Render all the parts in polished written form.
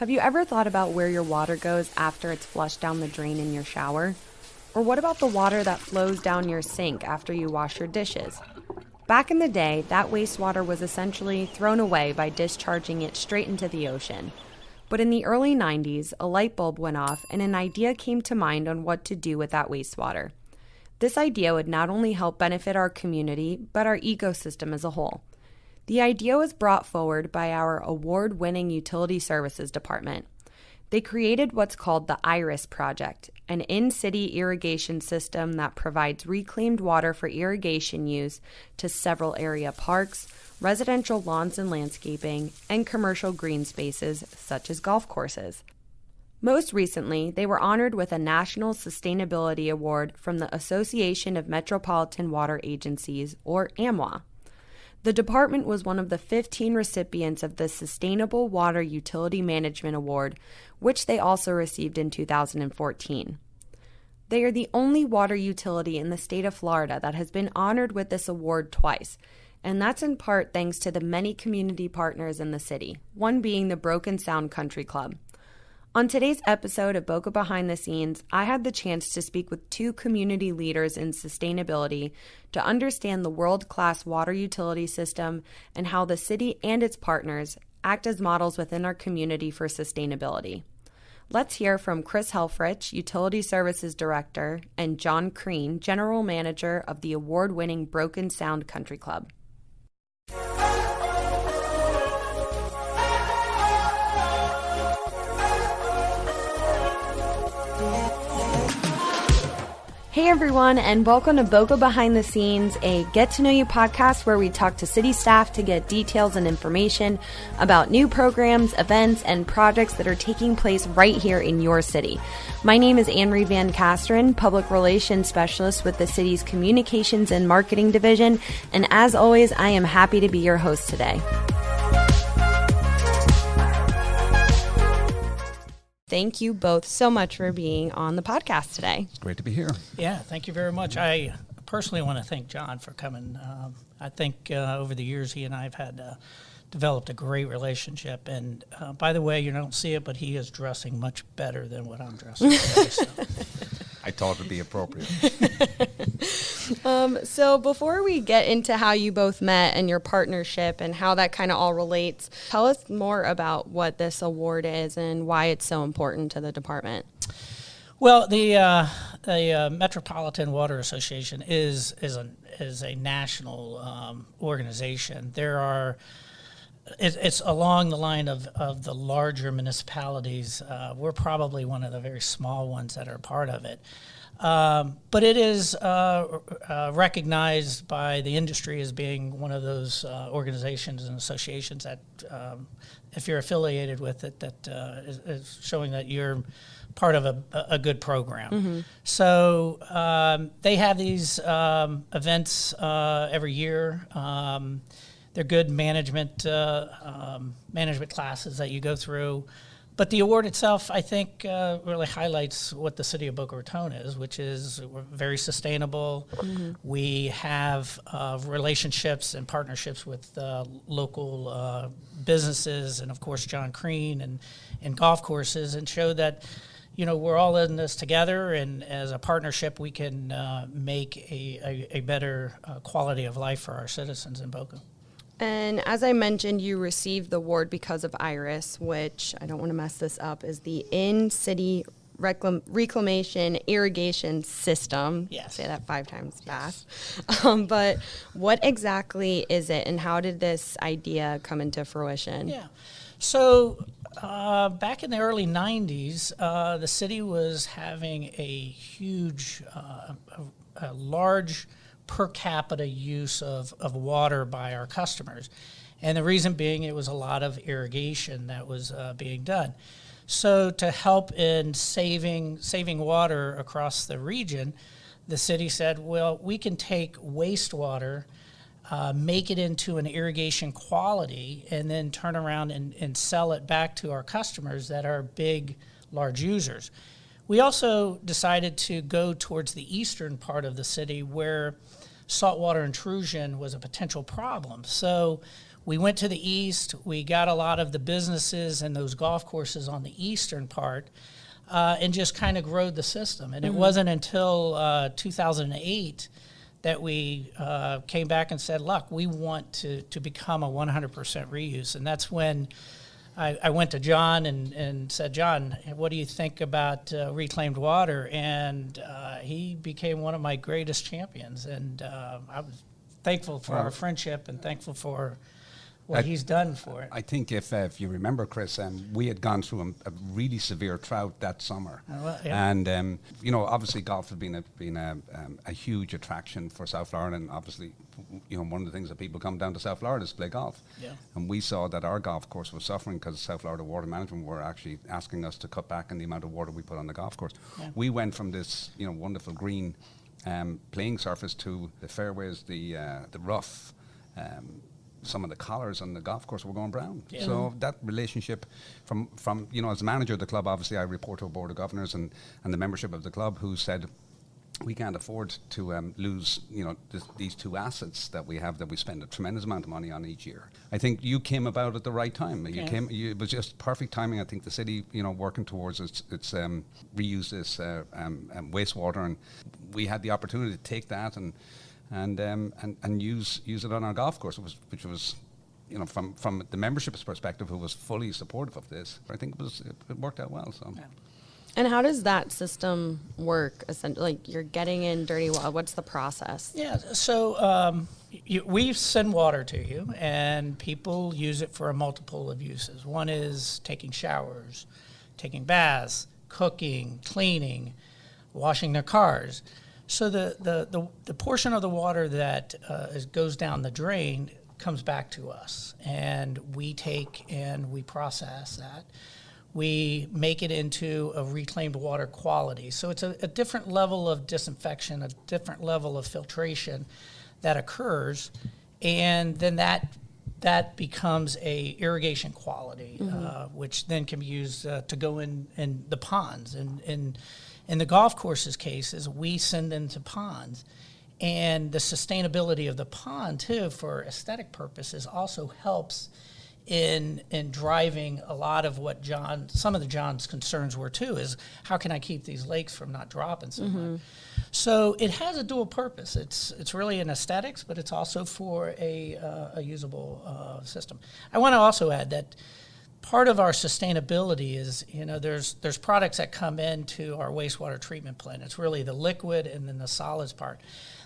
Have you ever thought about where your water goes after it's flushed down the drain in your shower? Or what about the water that flows down your sink after you wash your dishes? Back in the day, that wastewater was essentially thrown away by discharging it straight into the ocean. But in the early 90s, a light bulb went off and an idea came to mind on what to do with that wastewater. This idea would not only help benefit our community, but our ecosystem as a whole. The idea was brought forward by our award-winning Utility Services Department. They created what's called the IRIS project, an in-city irrigation system that provides reclaimed water for irrigation use to several area parks, residential lawns and landscaping, and commercial green spaces such as golf courses. Most recently, they were honored with a National Sustainability Award from the Association of Metropolitan Water Agencies, or AMWA. The department was one of the 15 recipients of the Sustainable Water Utility Management Award, which they also received in 2014. They are the only water utility in the state of Florida that has been honored with this award twice, and that's in part thanks to the many community partners in the city, one being the Broken Sound Country Club. On today's episode of Boca Behind the Scenes, I had the chance to speak with two community leaders in sustainability to understand the world-class water utility system and how the city and its partners act as models within our community for sustainability. Let's hear from Chris Helfrich, Utility Services Director, and John Creane, General Manager of the award-winning Broken Sound Country Club. Hey everyone, and welcome to Boca Behind the Scenes, a get-to-know-you podcast where we talk to city staff to get details and information about new programs, events, and projects that are taking place right here in your city. My name is Anne-Marie Van Kasteren, Public Relations Specialist with the city's Communications and Marketing Division, and as always, I am happy to be your host today. Thank you both so much for being on the podcast today. It's great to be here. Yeah, thank you very much. I personally want to thank John for coming. I think over the years he and I have had developed a great relationship. And by the way, you don't see it, but he is dressing much better than what I'm dressing today. So. I thought it would be appropriate. So before we get into how you both met and your partnership and how that kind of all relates, tell us more about what this award is and why it's so important to the department. Well, the Metropolitan Water Association is a national organization. It's along the line of the larger municipalities. We're probably one of the very small ones that are part of it. But it is recognized by the industry as being one of those organizations and associations that, if you're affiliated with it, that is showing that you're part of a good program. Mm-hmm. So they have these events every year. They're good management classes that you go through. But the award itself, I think, really highlights what the city of Boca Raton is, which is we're very sustainable. Mm-hmm. We have relationships and partnerships with local businesses and, of course, John Creane and golf courses, and show that, you know, we're all in this together, and as a partnership, we can make a better quality of life for our citizens in Boca. And as I mentioned, you received the award because of IRIS, which, I don't want to mess this up, is the In-City Reclamation Irrigation System. Yes. Say that 5 times fast. But what exactly is it, and how did this idea come into fruition? Yeah. So back in the early 90s, the city was having a huge, a large per capita use of water by our customers. And the reason being, it was a lot of irrigation that was being done. So to help in saving water across the region, the city said, well, we can take wastewater, make it into an irrigation quality, and then turn around and sell it back to our customers that are big, large users. We also decided to go towards the eastern part of the city where saltwater intrusion was a potential problem. So we went to the east. We got a lot of the businesses and those golf courses on the eastern part, and just kind of growed the system. And it wasn't until 2008 that we came back and said, look, we want to become a 100% reuse. And that's when I went to John and said, John, what do you think about reclaimed water? And he became one of my greatest champions. And I was thankful for our friendship and thankful for what he's done for it. I think if you remember, Chris, we had gone through a really severe drought that summer. And, obviously golf has been a huge attraction for South Florida. And obviously, one of the things that people come down to South Florida is to play golf. Yeah. And we saw that our golf course was suffering because South Florida Water Management were actually asking us to cut back on the amount of water we put on the golf course. Yeah. We went from this, wonderful green playing surface to the fairways, the rough, some of the collars on the golf course were going brown. Yeah. So that relationship from as a manager of the club, obviously I report to a board of governors and the membership of the club who said, we can't afford to lose, these two assets that we have that we spend a tremendous amount of money on each year. I think you came about at the right time. It was just perfect timing. I think the city, working towards its reuse this wastewater, and we had the opportunity to take that and use it on our golf course, which was, from the membership's perspective, who was fully supportive of this. I think it worked out well. So. Yeah. And how does that system work? Essentially, like you're getting in dirty water. What's the process? Yeah, so we send water to you, and people use it for a multiple of uses. One is taking showers, taking baths, cooking, cleaning, washing their cars. So the portion of the water that goes down the drain comes back to us, and we take and we process that. We make it into a reclaimed water quality. So it's a different level of disinfection, a different level of filtration that occurs, and then that becomes a irrigation quality, which then can be used to go in the ponds. And in the golf course's case, is we send them to ponds. And the sustainability of the pond, too, for aesthetic purposes also helps in driving a lot of what some of John's concerns were too, is how can I keep these lakes from not dropping so much? So it has a dual purpose. It's really an aesthetics, but it's also for a usable system. I want to also add that part of our sustainability is, there's products that come into our wastewater treatment plant. It's really the liquid and then the solids part.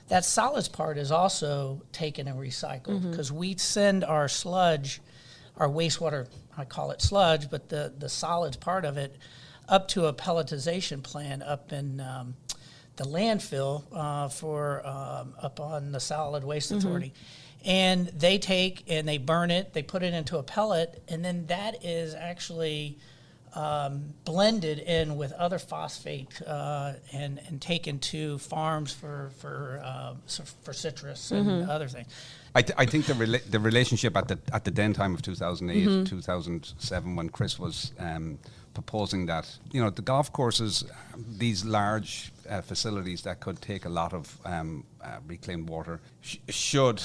That solids part is also taken and recycled because we send our sludge, our wastewater, I call it sludge, but the solids part of it, up to a pelletization plant up in the landfill up on the Solid Waste Authority. And they take and they burn it, they put it into a pellet, and then that is actually blended in with other phosphate and taken to farms for citrus and other things. I think the relationship at the then time of 2008, 2007, when Chris was proposing that, the golf courses, these large facilities that could take a lot of reclaimed water should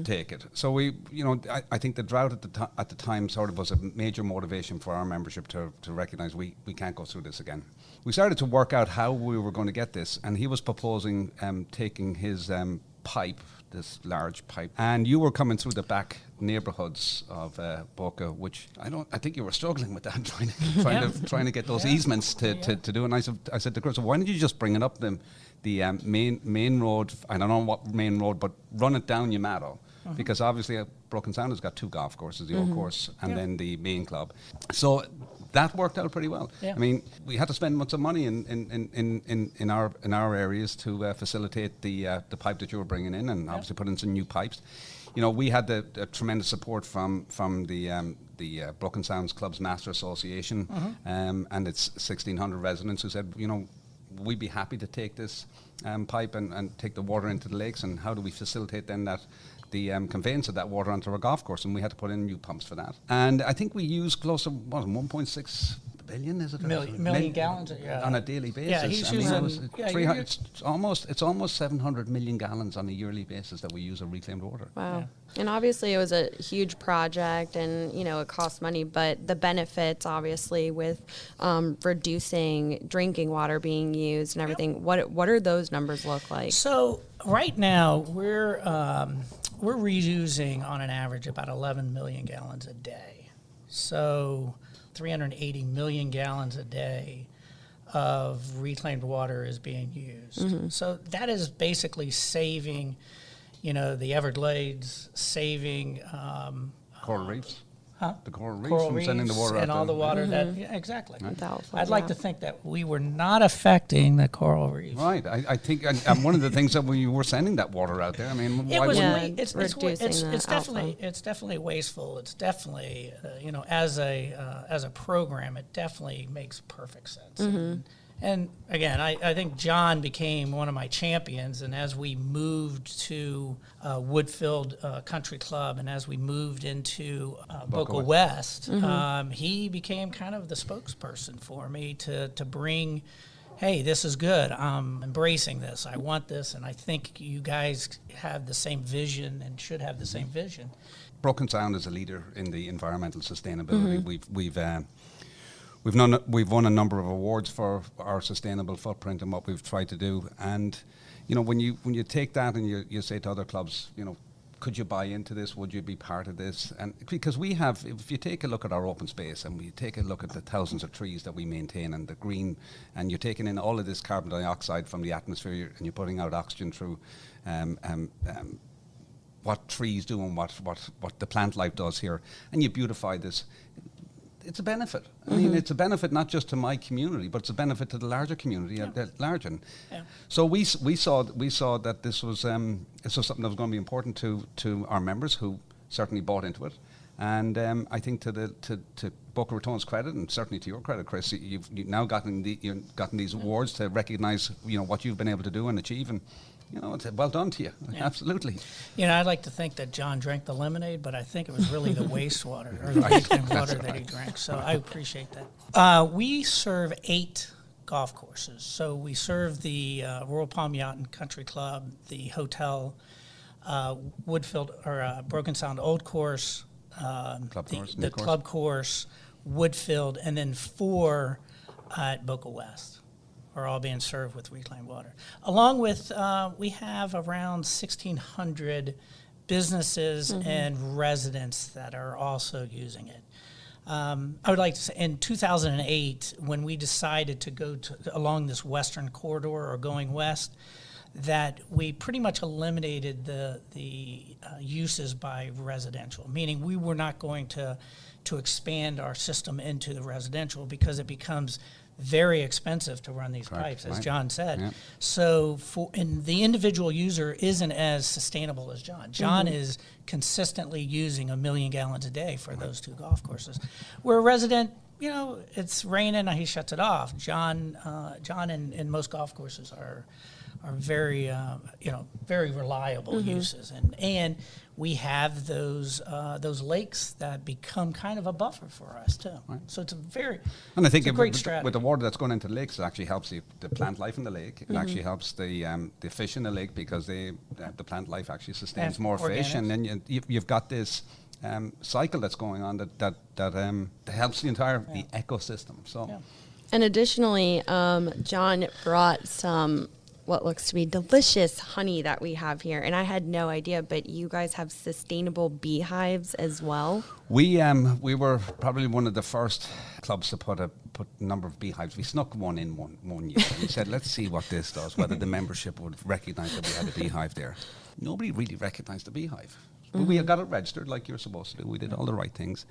take it. So I think the drought at the time sort of was a major motivation for our membership to recognise we can't go through this again. We started to work out how we were going to get this, and he was proposing taking his pipe, this large pipe, and you were coming through the back neighbourhoods of Boca, which I think you were struggling with that, trying to get those easements to do. And I said to Chris, why don't you just bring it up the main road? I don't know what main road, but run it down Yamato, because obviously Broken Sound has got two golf courses, the old course and then the main club. So that worked out pretty well. Yeah. I mean, we had to spend much of money in our areas to facilitate the pipe that you were bringing in, and obviously put in some new pipes. We had the tremendous support from the Broken Sounds Clubs Master Association and its 1,600 residents who said, we'd be happy to take this pipe and take the water into the lakes, and how do we facilitate then that the conveyance of that water onto our golf course, and we had to put in new pumps for that. And I think we used close to 1.6 billion, is it? Million gallons on a daily basis. Yeah, he's using. It's almost 700 million gallons on a yearly basis that we use of reclaimed water. Wow. Yeah. And obviously it was a huge project and, it cost money, but the benefits obviously with reducing drinking water being used and everything, what are those numbers look like? So right now we're reusing on an average about 11 million gallons a day. So 380 million gallons a day of reclaimed water is being used. So that is basically saving, the Everglades, saving Coral reefs. The coral reefs coral from reefs sending the water out and all the water Mm-hmm. that exactly. Doubtful, I'd like to think that we were not affecting the coral reefs. Right. I think, and one of the things that we were sending that water out there, I mean, It why was wouldn't it's reducing the definitely wasteful. It's definitely as a program, it definitely makes perfect sense. And again, I think John became one of my champions. And as we moved to Woodfield Country Club, and as we moved into Boca West, he became kind of the spokesperson for me to bring, hey, this is good. I'm embracing this. I want this. And I think you guys have the same vision and should have the same vision. Broken Sound is a leader in the environmental sustainability. We've won a number of awards for our sustainable footprint and what we've tried to do. And when you take that and you say to other clubs, could you buy into this? Would you be part of this? And because we have, if you take a look at our open space and we take a look at the thousands of trees that we maintain and the green, and you're taking in all of this carbon dioxide from the atmosphere and you're putting out oxygen through what trees do and what the plant life does here, and you beautify this. It's a benefit. I mean, it's a benefit not just to my community, but it's a benefit to the larger community at large. And so we saw that this was something that was going to be important to our members, who certainly bought into it. And I think to Boca Raton's credit, and certainly to your credit, Chris, you've now gotten these awards to recognise what you've been able to do and achieve. And it's well done to you. Yeah. Absolutely. I'd like to think that John drank the lemonade, but I think it was really the wastewater or the reclaimed water that he drank. So I appreciate that. We serve 8 golf courses. So we serve the Royal Palm Yacht and Country Club, the hotel, Woodfield or Broken Sound Old Course, the club course, Woodfield, and then 4 at Boca West. Are all being served with reclaimed water. Along with, we have around 1,600 businesses and residents that are also using it. I would like to say, in 2008, when we decided to go along this western corridor or going west, that we pretty much eliminated the uses by residential, meaning we were not going to expand our system into the residential because it becomes very expensive to run these pipes, as John said. Yeah. So the individual user isn't as sustainable as John. John is consistently using 1 million gallons a day for those 2 golf courses. Where a resident, it's raining, he shuts it off. John and most golf courses are very, very reliable uses, and we have those lakes that become kind of a buffer for us too. Right. So it's and I think great strategy. With the water that's going into the lakes, it actually helps the plant life in the lake. It actually helps the fish in the lake because the plant life actually sustains more fish, and then you've got this cycle that's going on that helps the entire the ecosystem. So, and additionally, John brought some what looks to be delicious honey that we have here, and I had no idea, but you guys have sustainable beehives as well. We were probably one of the first clubs to put a number of beehives. We snuck one in one year. We said, let's see what this does, whether the membership would recognise that we had a beehive there. Nobody really recognised the beehive. We got it registered like you're supposed to do. We did all the right things.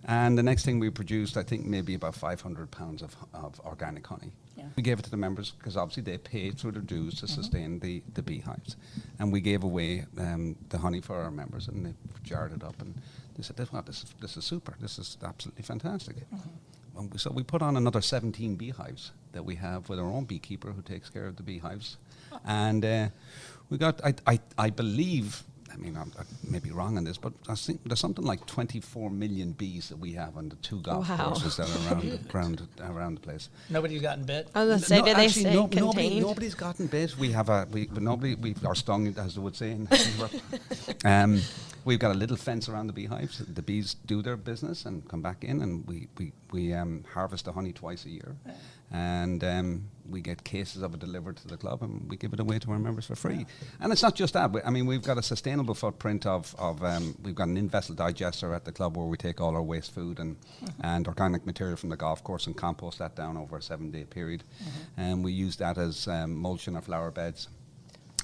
And the next thing we produced, I think maybe about 500 pounds of organic honey. Yeah. We gave it to the members because obviously they paid through their dues to sustain the beehives. And we gave away the honey for our members, and they jarred it up and they said, this is super. This is absolutely fantastic. So we put on another 17 beehives that we have with our own beekeeper who takes care of the beehives. And we got, I believe, mean, I may be wrong on this, but I think there's something like 24 million bees that we have on the 2 golf Wow. courses that are around the place. Nobody's gotten bit. I was going to say, did they actually, say contained? nobody's gotten bit. We have we are stung, as they would say. We've got a little fence around the beehives. The bees do their business and come back in, and we harvest the honey twice a year, and we get cases of it delivered to the club, and we give it away to our members for free. And it's not just that. I mean, we've got a sustainable footprint of we've got an in-vessel digester at the club where we take all our waste food and organic material from the golf course and compost that down over a 7-day period, and we use that as mulch in our flower beds.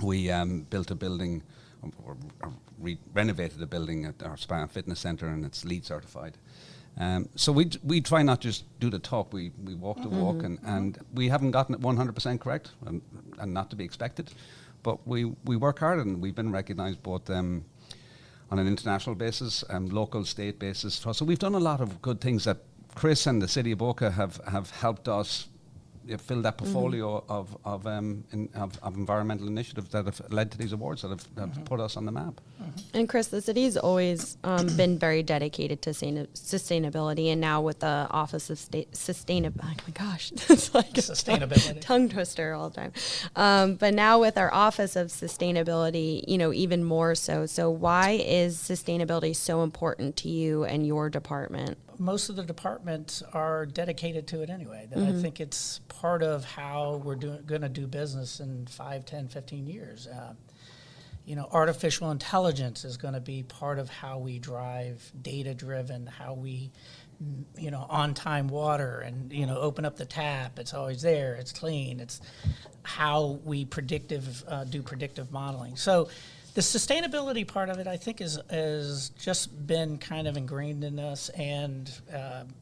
We built a building, or renovated a building at our spa and fitness centre, and it's LEED certified. So we try not just do the talk, we walk the walk, and we haven't gotten it 100% correct, and not to be expected, but we work hard, and we've been recognised both on an international basis and local, state basis. So we've done a lot of good things that Chris and the City of Boca have helped us fill that portfolio of environmental initiatives that have led to these awards that have put us on the map. And Chris, the city's always been very dedicated to sustainability, and now with the Office of Sustainability, oh my gosh, it's like Sustainability. a tongue twister all the time. But now with our Office of Sustainability, even more so. So why is sustainability so important to you and your department? Most of the departments are dedicated to it anyway. I think it's part of how we're going to do business in 5, 10, 15 years. Artificial intelligence is going to be part of how we drive data-driven, how we, on-time water and, open up the tap. It's always there. It's clean. It's how we do predictive modeling. So the sustainability part of it, I think, is just been kind of ingrained in us, and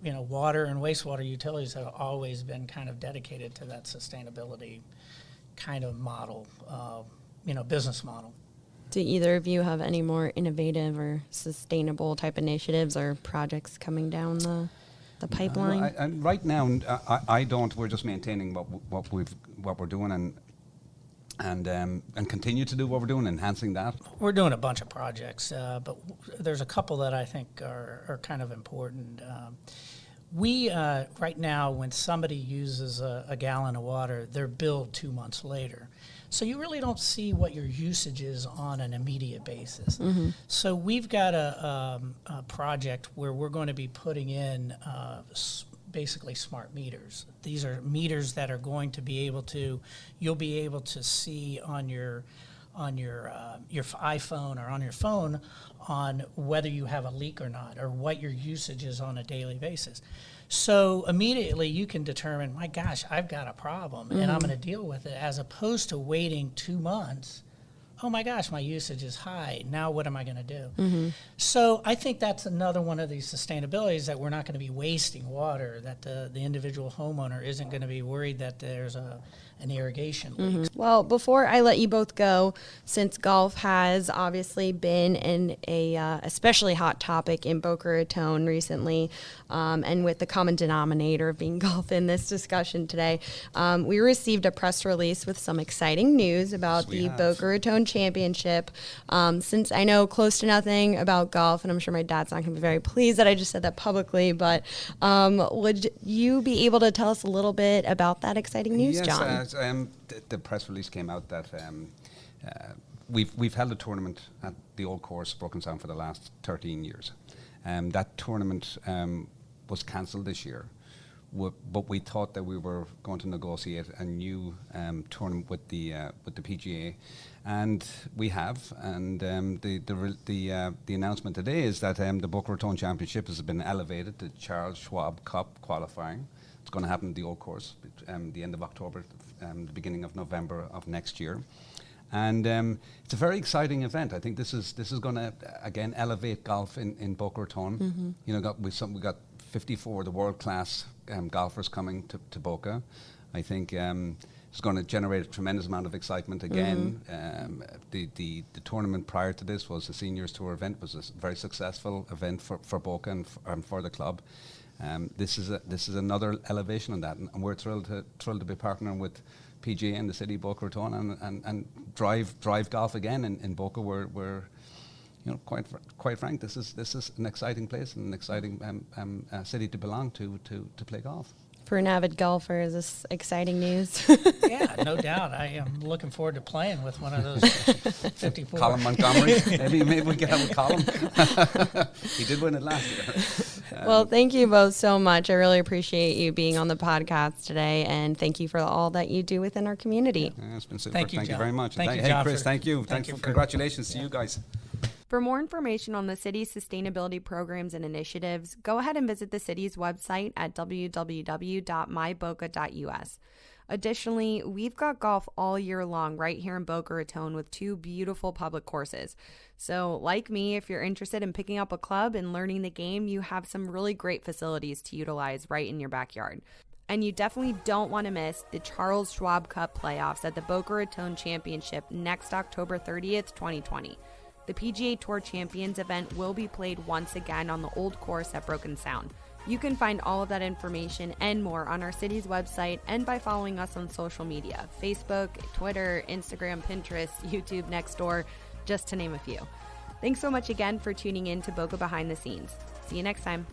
water and wastewater utilities have always been kind of dedicated to that sustainability kind of model, business model. Do either of you have any more innovative or sustainable type initiatives or projects coming down the pipeline? And right now, I don't. We're just maintaining what we're doing, and continue to do what we're doing, enhancing that. We're doing a bunch of projects, but there's a couple that I think are kind of important. We, right now, when somebody uses a gallon of water, they're billed 2 months later. So you really don't see what your usage is on an immediate basis. So we've got a project where we're going to be putting in basically smart meters. These are meters that are going to be able to, you'll be able to see on your iPhone or on your phone on whether you have a leak or not, or what your usage is on a daily basis. So immediately you can determine, my gosh, I've got a problem and I'm going to deal with it, as opposed to waiting 2 months. Oh my gosh, my usage is high. Now what am I going to do? So I think that's another one of these sustainabilities, that we're not going to be wasting water, that the individual homeowner isn't going to be worried that there's an irrigation leak. Well, before I let you both go, since golf has obviously been a especially hot topic in Boca Raton recently, and with the common denominator of being golf in this discussion today, we received a press release with some exciting news about the Boca Raton Championship. Since I know close to nothing about golf, and I'm sure my dad's not going to be very pleased that I just said that publicly, but would you be able to tell us a little bit about that exciting news, John? The press release came out that we've held a tournament at the old course, Broken Sound, for the last 13 years. That tournament was cancelled this year, but we thought that we were going to negotiate a new tournament with the PGA, and we have. And the announcement today is that the Boca Raton Championship has been elevated to Charles Schwab Cup qualifying. It's going to happen at the old course, the end of October, the beginning of November of next year, and it's a very exciting event. I think this is going to again elevate golf in Boca Raton. We got 54 of the world class golfers coming to Boca. I think it's going to generate a tremendous amount of excitement again. The tournament prior to this was the Seniors Tour event, was a very successful event for Boca and for the club. This is another elevation on that, and we're thrilled to be partnering with PGA and the City of Boca Raton and drive golf again in Boca, where quite frank, this is an exciting place and an exciting city to belong to play golf. For an avid golfer, is this exciting news? Yeah, no doubt. I am looking forward to playing with one of those 54. Colin Montgomery. maybe we can have a Colin. He did win it last year. Well, thank you both so much. I really appreciate you being on the podcast today, and thank you for all that you do within our community. Yeah, it's been super. Thank you, Thank you John. very much. Thank you, hey, John, Chris, thank you. thank you for- Congratulations to you guys. For more information on the city's sustainability programs and initiatives, go ahead and visit the city's website at www.myboca.us. Additionally, we've got golf all year long right here in Boca Raton with 2 beautiful public courses. So, like me, if you're interested in picking up a club and learning the game, you have some really great facilities to utilize right in your backyard. And you definitely don't want to miss the Charles Schwab Cup playoffs at the Boca Raton Championship next October 30th, 2020. The PGA Tour Champions event will be played once again on the old course at Broken Sound. You can find all of that information and more on our city's website and by following us on social media: Facebook, Twitter, Instagram, Pinterest, YouTube, Nextdoor, just to name a few. Thanks so much again for tuning in to Boca Behind the Scenes. See you next time.